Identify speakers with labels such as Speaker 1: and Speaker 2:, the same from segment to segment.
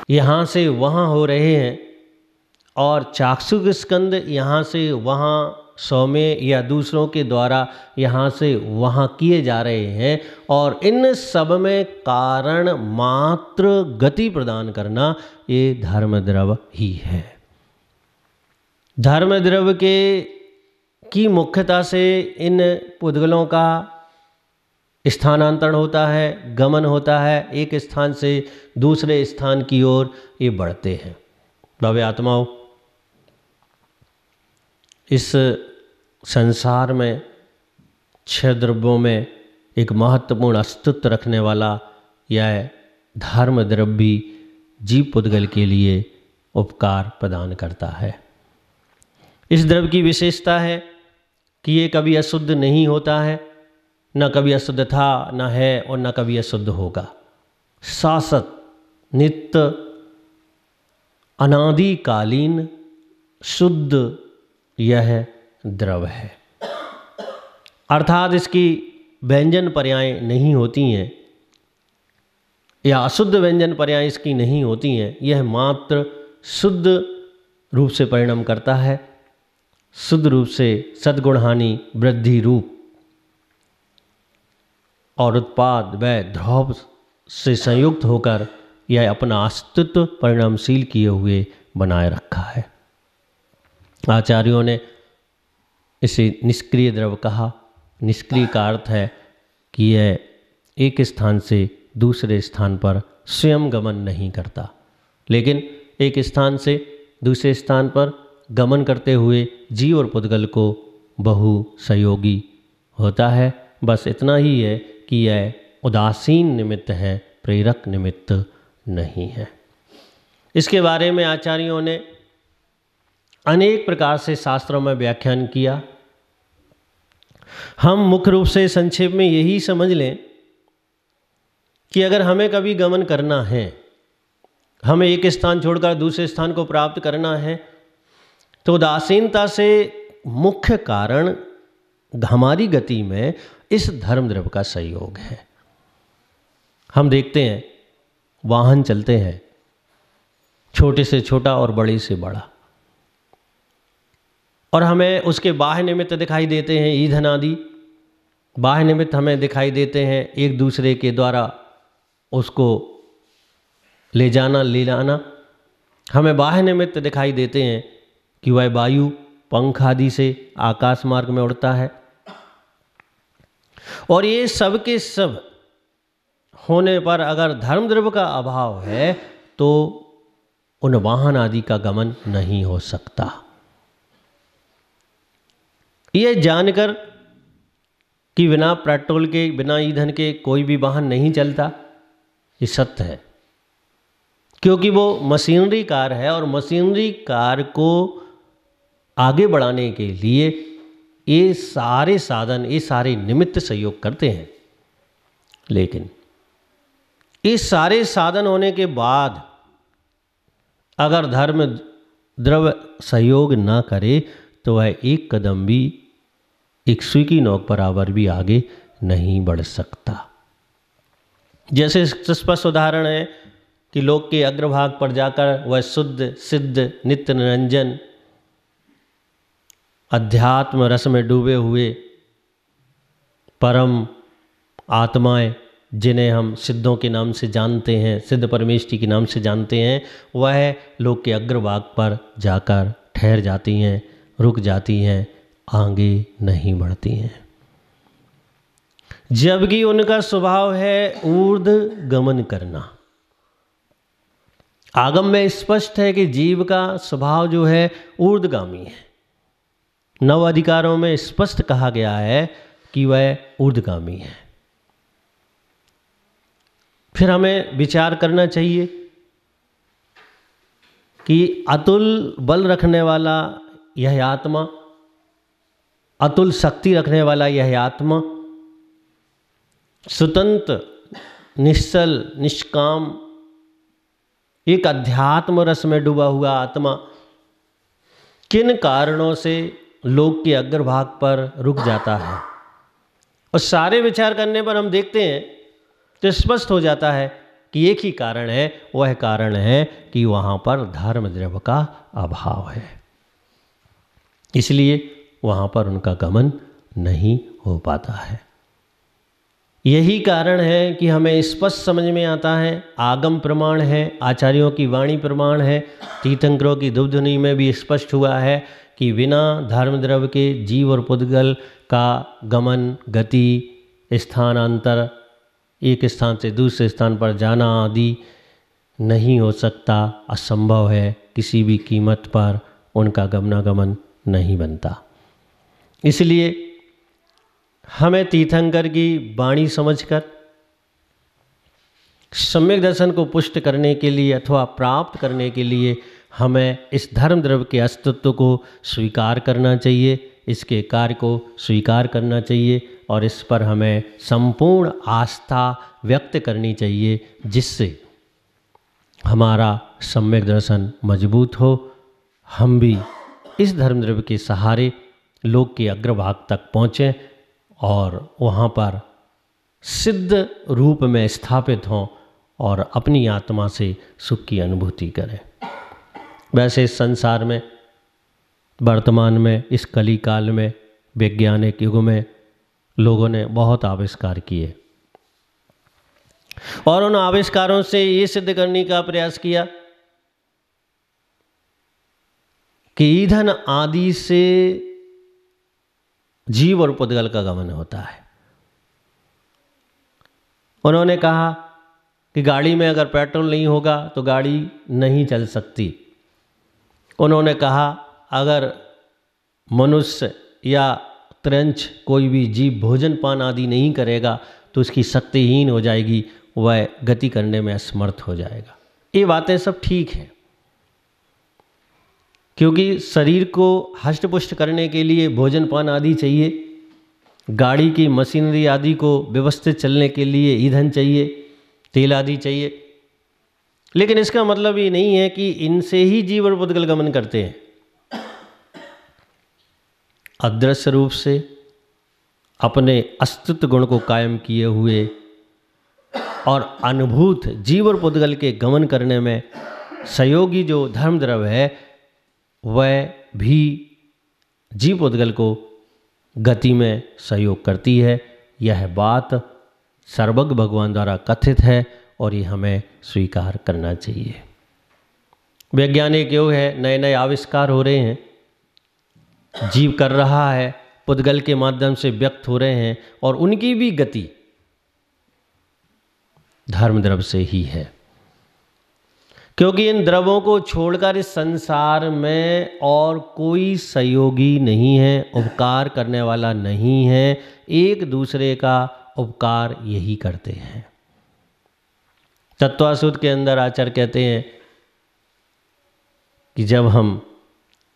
Speaker 1: यहाँ से वहाँ हो रहे हैं और चाक्षुष स्कंद यहाँ से वहाँ सौम्य या दूसरों के द्वारा यहाँ से वहाँ किए जा रहे हैं, और इन सब में कारण मात्र गति प्रदान करना ये धर्म द्रव्य ही है। धर्म द्रव्य की मुख्यता से इन पुद्गलों का स्थानांतरण होता है, गमन होता है, एक स्थान से दूसरे स्थान की ओर ये बढ़ते हैं। भव्य आत्माओं, इस संसार में 6 द्रव्यों में एक महत्वपूर्ण अस्तित्व रखने वाला यह धर्म द्रव्य भी जीव पुद्गल के लिए उपकार प्रदान करता है। इस द्रव्य की विशेषता है कि ये कभी अशुद्ध नहीं होता है, न कभी अशुद्ध था, न है और न कभी अशुद्ध होगा। शाश्वत, नित्य, अनादिकालीन शुद्ध यह द्रव्य है। अर्थात इसकी व्यंजन पर्याय नहीं होती हैं या अशुद्ध व्यंजन पर्याय इसकी नहीं होती हैं। यह मात्र शुद्ध रूप से परिणाम करता है, शुद्ध रूप से सद्गुणहानि वृद्धि रूप और उत्पाद व ध्रुव से संयुक्त होकर यह अपना अस्तित्व परिणामशील किए हुए बनाए रखा है। आचार्यों ने इसे निष्क्रिय द्रव्य कहा। निष्क्रिय का अर्थ है कि यह एक स्थान से दूसरे स्थान पर स्वयं गमन नहीं करता, लेकिन एक स्थान से दूसरे स्थान पर गमन करते हुए जीव और पुद्गल को बहु सहयोगी होता है। बस इतना ही है कि यह उदासीन निमित्त है, प्रेरक निमित्त नहीं है। इसके बारे में आचार्यों ने अनेक प्रकार से शास्त्रों में व्याख्यान किया। हम मुख्य रूप से संक्षेप में यही समझ लें कि अगर हमें कभी गमन करना है, हमें एक स्थान छोड़कर दूसरे स्थान को प्राप्त करना है, तो उदासीनता से मुख्य कारण हमारी गति में इस धर्म द्रव्य का सहयोग है। हम देखते हैं वाहन चलते हैं, छोटे से छोटा और बड़े से बड़ा, और हमें उसके बाह्य निमित्त दिखाई देते हैं। ईंधन आदि बाह्य निमित्त हमें दिखाई देते हैं, एक दूसरे के द्वारा उसको ले जाना ले जाना। हमें बाह्य निमित्त दिखाई देते हैं कि वह वायु पंख आदि से आकाश मार्ग में उड़ता है, और ये सब के सब होने पर अगर धर्म द्रव्य का अभाव है तो उन वाहन आदि का गमन नहीं हो सकता। ये जानकर कि बिना पेट्रोल के, बिना ईंधन के कोई भी वाहन नहीं चलता, ये सत्य है, क्योंकि वो मशीनरी कार है और मशीनरी कार को आगे बढ़ाने के लिए ये सारे साधन, ये सारे निमित्त सहयोग करते हैं। लेकिन ये सारे साधन होने के बाद अगर धर्म द्रव्य सहयोग ना करे तो वह एक कदम भी, एक सुई की नोक बराबर भी आगे नहीं बढ़ सकता। जैसे स्पष्ट उदाहरण है कि लोक के अग्रभाग पर जाकर वह शुद्ध सिद्ध नित्य निरंजन अध्यात्म रस में डूबे हुए परम आत्माएं, जिन्हें हम सिद्धों के नाम से जानते हैं, सिद्ध परमेष्टि के नाम से जानते हैं, वह लोक के अग्रभाग पर जाकर ठहर जाती हैं, रुक जाती हैं, आगे नहीं बढ़ती हैं, जबकि उनका स्वभाव है ऊर्ध्व गमन करना। आगम में स्पष्ट है कि जीव का स्वभाव जो है ऊर्ध्वगामी है। 9 अधिकारों में स्पष्ट कहा गया है कि वह ऊर्ध्वगामी है। फिर हमें विचार करना चाहिए कि अतुल बल रखने वाला यह आत्मा, अतुल शक्ति रखने वाला यह आत्मा, स्वतंत्र निश्चल निष्काम एक अध्यात्म रस में डूबा हुआ आत्मा किन कारणों से लोक के अग्रभाग पर रुक जाता है। और सारे विचार करने पर हम देखते हैं तो स्पष्ट हो जाता है कि एक ही कारण है, वह कारण है कि वहाँ पर धर्म द्रव्य का अभाव है, इसलिए वहाँ पर उनका गमन नहीं हो पाता है। यही कारण है कि हमें स्पष्ट समझ में आता है, आगम प्रमाण है, आचार्यों की वाणी प्रमाण है, तीर्थंकरों की दुग्धनी में भी स्पष्ट हुआ है कि बिना धर्म द्रव्य के जीव और पुद्गल का गमन, गति, स्थानांतर, एक स्थान से दूसरे स्थान पर जाना आदि नहीं हो सकता, असंभव है। किसी भी कीमत पर उनका गमनागमन नहीं बनता। इसलिए हमें तीर्थंकर की वाणी समझकर सम्यक दर्शन को पुष्ट करने के लिए अथवा प्राप्त करने के लिए हमें इस धर्म द्रव्य के अस्तित्व को स्वीकार करना चाहिए, इसके कार्य को स्वीकार करना चाहिए और इस पर हमें संपूर्ण आस्था व्यक्त करनी चाहिए, जिससे हमारा सम्यक दर्शन मजबूत हो, हम भी इस धर्म द्रव्य के सहारे लोक के अग्रभाग तक पहुँचें और वहाँ पर सिद्ध रूप में स्थापित हों और अपनी आत्मा से सुख की अनुभूति करें। वैसे इस संसार में वर्तमान में इस कली काल में वैज्ञानिक युग में लोगों ने बहुत आविष्कार किए और उन आविष्कारों से ये सिद्ध करने का प्रयास किया कि ईंधन आदि से जीव और पुद्गल का गमन होता है। उन्होंने कहा कि गाड़ी में अगर पेट्रोल नहीं होगा तो गाड़ी नहीं चल सकती। उन्होंने कहा अगर मनुष्य या त्रंच कोई भी जीव भोजन पान आदि नहीं करेगा तो उसकी शक्तिहीन हो जाएगी, वह गति करने में असमर्थ हो जाएगा। ये बातें सब ठीक हैं, क्योंकि शरीर को हष्टपुष्ट करने के लिए भोजन पान आदि चाहिए, गाड़ी की मशीनरी आदि को व्यवस्थित चलने के लिए ईंधन चाहिए, तेल आदि चाहिए। लेकिन इसका मतलब ये नहीं है कि इनसे ही जीव और पुद्गल गमन करते हैं। अदृश्य रूप से अपने अस्तित्व गुण को कायम किए हुए और अनुभूत जीव और पुद्गल के गमन करने में सहयोगी जो धर्म द्रव्य है वह भी जीव पुद्गल को गति में सहयोग करती है। यह बात सर्वज्ञ भगवान द्वारा कथित है और ये हमें स्वीकार करना चाहिए। वैज्ञानिक युग है, नए नए आविष्कार हो रहे हैं, जीव कर रहा है, पुद्गल के माध्यम से व्यक्त हो रहे हैं और उनकी भी गति धर्म द्रव्य से ही है, क्योंकि इन द्रव्यों को छोड़कर इस संसार में और कोई सहयोगी नहीं है, उपकार करने वाला नहीं है। एक दूसरे का उपकार यही करते हैं। तत्वासुद के अंदर आचार्य कहते हैं कि जब हम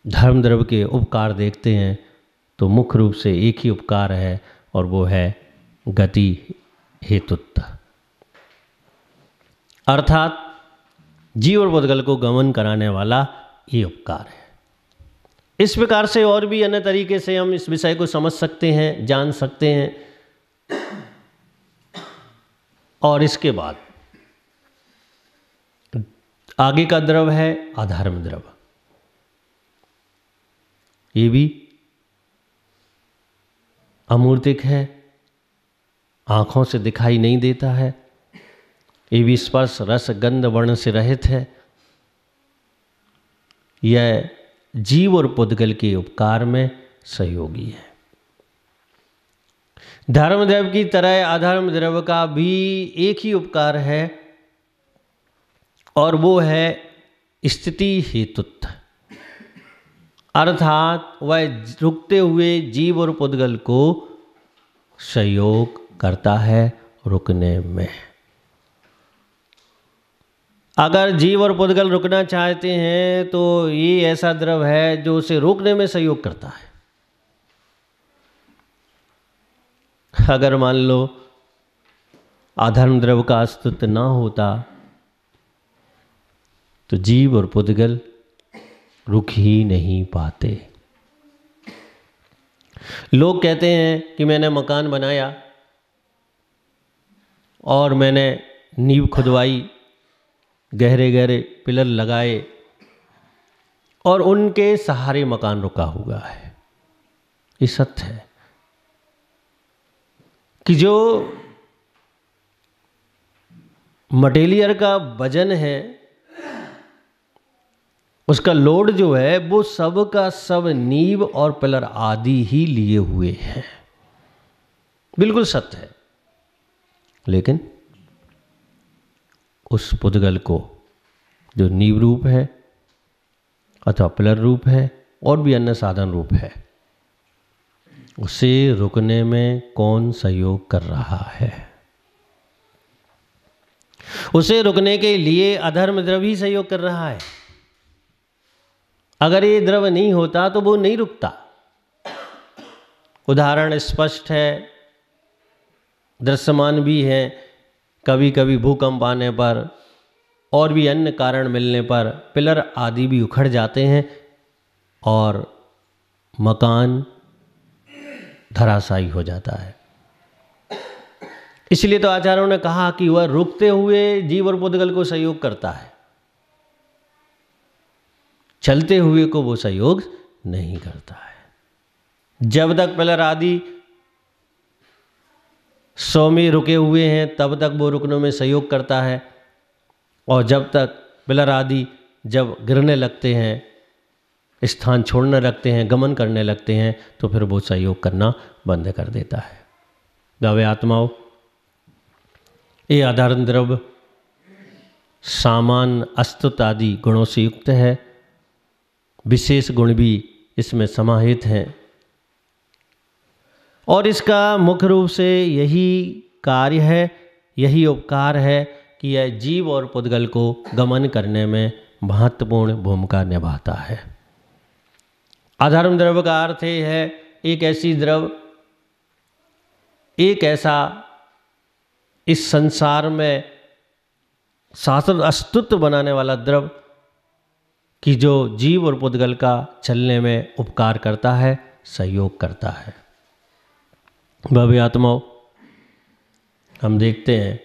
Speaker 1: धर्म द्रव्य के उपकार देखते हैं तो मुख्य रूप से एक ही उपकार है और वो है गति हेतुत्व, अर्थात जीव और पुद्गल को गमन कराने वाला ये उपकार है। इस प्रकार से और भी अन्य तरीके से हम इस विषय को समझ सकते हैं, जान सकते हैं। और इसके बाद आगे का द्रव्य है अधर्म द्रव्य। ये भी अमूर्तिक है, आँखों से दिखाई नहीं देता है, ये भी स्पर्श रस गंध वर्ण से रहित है। यह जीव और पुद्गल के उपकार में सहयोगी है। धर्म द्रव्य की तरह अधर्म द्रव्य का भी एक ही उपकार है और वो है स्थिति हेतुत्व, अर्थात वह रुकते हुए जीव और पुद्गल को सहयोग करता है रुकने में। अगर जीव और पुद्गल रुकना चाहते हैं तो ये ऐसा द्रव्य है जो उसे रोकने में सहयोग करता है। अगर मान लो अधर्म द्रव्य का अस्तित्व ना होता तो जीव और पुद्गल रुक ही नहीं पाते। लोग कहते हैं कि मैंने मकान बनाया और मैंने नींव खुदवाई, गहरे गहरे पिलर लगाए और उनके सहारे मकान रुका हुआ है। ये सत्य है कि जो मटेरियल का वजन है, उसका लोड जो है वो सब का सब नींव और पिलर आदि ही लिए हुए हैं। बिल्कुल सत्य है। लेकिन उस पुद्गल को जो नींव रूप है अथवा पिलर रूप है और भी अन्य साधन रूप है, उसे रुकने में कौन सहयोग कर रहा है? उसे रुकने के लिए अधर्म द्रव्य ही सहयोग कर रहा है। अगर ये द्रव्य नहीं होता तो वो नहीं रुकता। उदाहरण स्पष्ट है, दृश्यमान भी है। कभी कभी भूकंप आने पर और भी अन्य कारण मिलने पर पिलर आदि भी उखड़ जाते हैं और मकान धराशायी हो जाता है। इसलिए तो आचार्यों ने कहा कि वह रुकते हुए जीव और पुद्गल को सहयोग करता है, चलते हुए को वो सहयोग नहीं करता है। जब तक पिलर आदि 100 में रुके हुए हैं तब तक वो रुकने में सहयोग करता है, और जब तक पिलर आदि जब गिरने लगते हैं, स्थान छोड़ने लगते हैं, गमन करने लगते हैं, तो फिर वो सहयोग करना बंद कर देता है। गावे आत्माओं, ये अधर्म द्रव्य सामान्य अस्तुत आदि गुणों से युक्त है। विशेष गुण भी इसमें समाहित हैं और इसका मुख्य रूप से यही कार्य है, यही उपकार है कि यह जीव और पुद्गल को गमन करने में महत्वपूर्ण भूमिका निभाता है। अधर्म द्रव्य का अर्थ है एक ऐसी द्रव्य, एक ऐसा इस संसार में शाश्वत अस्तित्व बनाने वाला द्रव्य कि जो जीव और पुद्गल का चलने में उपकार करता है, सहयोग करता है। भव्य आत्माओं, हम देखते हैं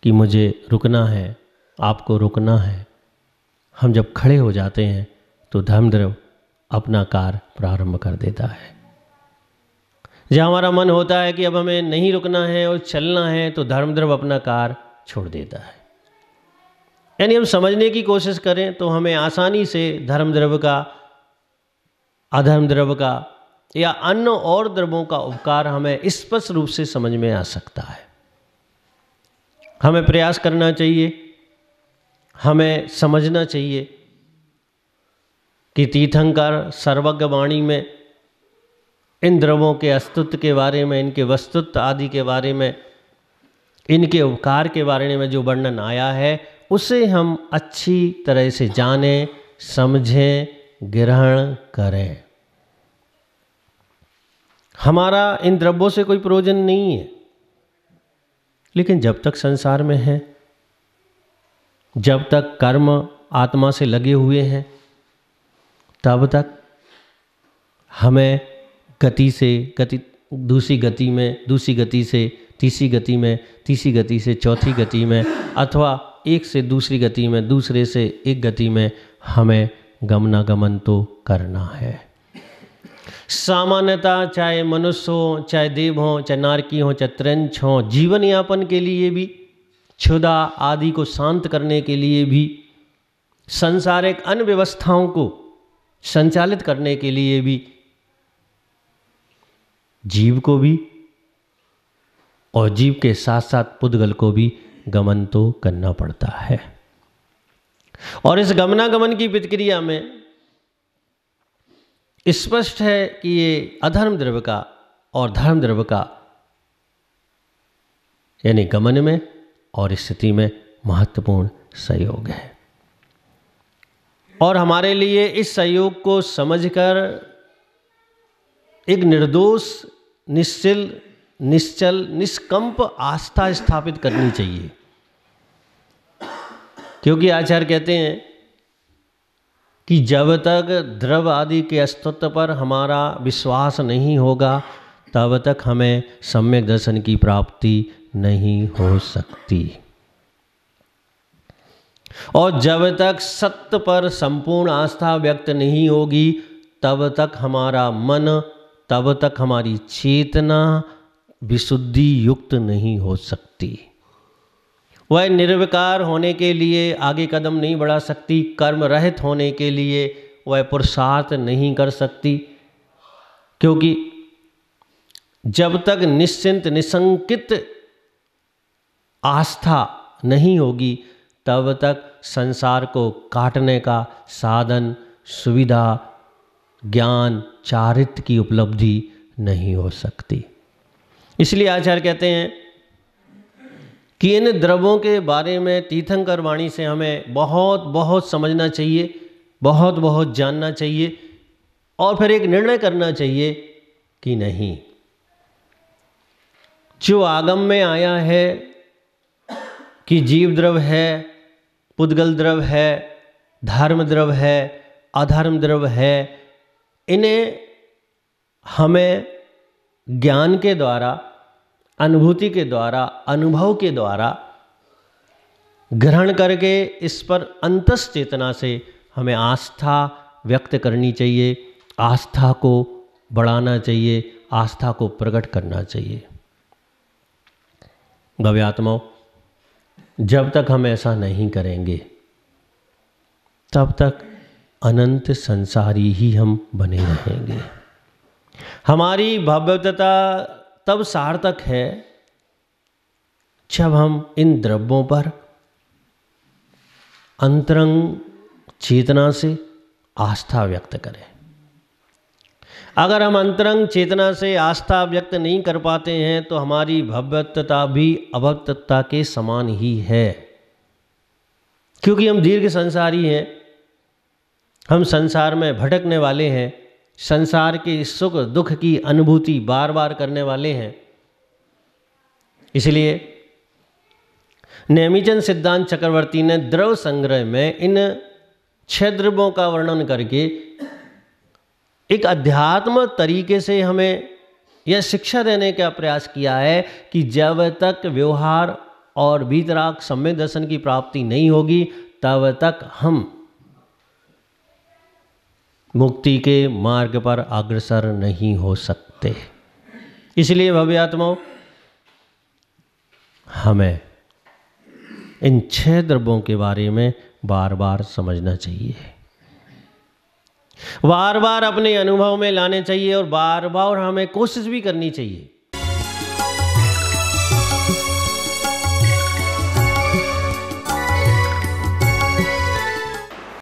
Speaker 1: कि मुझे रुकना है, आपको रुकना है। हम जब खड़े हो जाते हैं तो धर्मद्रव्य अपना कार्य प्रारंभ कर देता है। जब हमारा मन होता है कि अब हमें नहीं रुकना है और चलना है, तो धर्मद्रव्य अपना कार्य छोड़ देता है। यानी हम समझने की कोशिश करें तो हमें आसानी से धर्मद्रव्य का, अधर्म द्रव्य का या अन्य और द्रव्यों का उपकार हमें स्पष्ट रूप से समझ में आ सकता है। हमें प्रयास करना चाहिए, हमें समझना चाहिए कि तीर्थंकर सर्वज्ञ वाणी में इन द्रव्यों के अस्तित्व के बारे में, इनके वस्तुत्व आदि के बारे में, इनके उपकार के बारे में जो वर्णन आया है, उसे हम अच्छी तरह से जानें, समझें, ग्रहण करें। हमारा इन द्रव्यों से कोई प्रयोजन नहीं है, लेकिन जब तक संसार में है, जब तक कर्म आत्मा से लगे हुए हैं, तब तक हमें गति से दूसरी गति में, दूसरी गति से तीसरी गति में, तीसरी गति से चौथी गति में, अथवा एक से दूसरी गति में, दूसरे से एक गति में हमें गमनागमन तो करना है। सामान्यतः चाहे मनुष्य हो, चाहे देव हो, चाहे नारकी हो, चाहे त्रंच हो, जीवन यापन के लिए भी, क्षुधा आदि को शांत करने के लिए भी, सांसारिक अन्य व्यवस्थाओं को संचालित करने के लिए भी जीव को भी और जीव के साथ साथ पुद्गल को भी गमन तो करना पड़ता है। और इस गमनागमन की प्रतिक्रिया में स्पष्ट है कि ये अधर्म द्रव्य का और धर्म द्रव्य का, यानी गमन में और स्थिति में महत्वपूर्ण सहयोग है। और हमारे लिए इस सहयोग को समझकर एक निर्दोष, निश्चल, निष्कंप आस्था स्थापित करनी चाहिए। क्योंकि आचार्य कहते हैं कि जब तक द्रव्य आदि के अस्तित्व पर हमारा विश्वास नहीं होगा, तब तक हमें सम्यक दर्शन की प्राप्ति नहीं हो सकती। और जब तक सत्य पर संपूर्ण आस्था व्यक्त नहीं होगी, तब तक हमारा मन, तब तक हमारी चेतना विशुद्धि युक्त नहीं हो सकती। वह निर्विकार होने के लिए आगे कदम नहीं बढ़ा सकती, कर्म रहित होने के लिए वह पुरुषार्थ नहीं कर सकती, क्योंकि जब तक निश्चिंत निशंकित आस्था नहीं होगी, तब तक संसार को काटने का साधन, सुविधा, ज्ञान, चारित्र्य की उपलब्धि नहीं हो सकती। इसलिए आचार्य कहते हैं कि इन द्रव्यों के बारे में तीर्थंकर वाणी से हमें बहुत बहुत समझना चाहिए, बहुत बहुत जानना चाहिए, और फिर एक निर्णय करना चाहिए कि नहीं, जो आगम में आया है कि जीव द्रव्य है, पुद्गल द्रव्य है, धर्म द्रव्य है, अधर्म द्रव्य है, इन्हें हमें ज्ञान के द्वारा, अनुभूति के द्वारा, अनुभव के द्वारा ग्रहण करके इस पर अंतस चेतना से हमें आस्था व्यक्त करनी चाहिए, आस्था को बढ़ाना चाहिए, आस्था को प्रकट करना चाहिए। भव्यात्माओं, जब तक हम ऐसा नहीं करेंगे, तब तक अनंत संसारी ही हम बने रहेंगे। हमारी भव्यता तब सार्थक है जब हम इन द्रव्यों पर अंतरंग चेतना से आस्था व्यक्त करें। अगर हम अंतरंग चेतना से आस्था व्यक्त नहीं कर पाते हैं, तो हमारी भव्यता भी अभव्यता के समान ही है, क्योंकि हम दीर्घ संसारी हैं, हम संसार में भटकने वाले हैं, संसार के सुख दुख की अनुभूति बार बार करने वाले हैं। इसलिए नेमिचंद सिद्धांत चक्रवर्ती ने द्रव्य संग्रह में इन 6 द्रव्यों का वर्णन करके एक अध्यात्म तरीके से हमें यह शिक्षा देने का प्रयास किया है कि जब तक व्यवहार और वीतराग सम्यक दर्शन की प्राप्ति नहीं होगी, तब तक हम मुक्ति के मार्ग पर अग्रसर नहीं हो सकते। इसलिए भव्यात्माओं, हमें इन 6 द्रव्यों के बारे में बार बार समझना चाहिए, बार बार अपने अनुभव में लाने चाहिए, और बार बार हमें कोशिश भी करनी चाहिए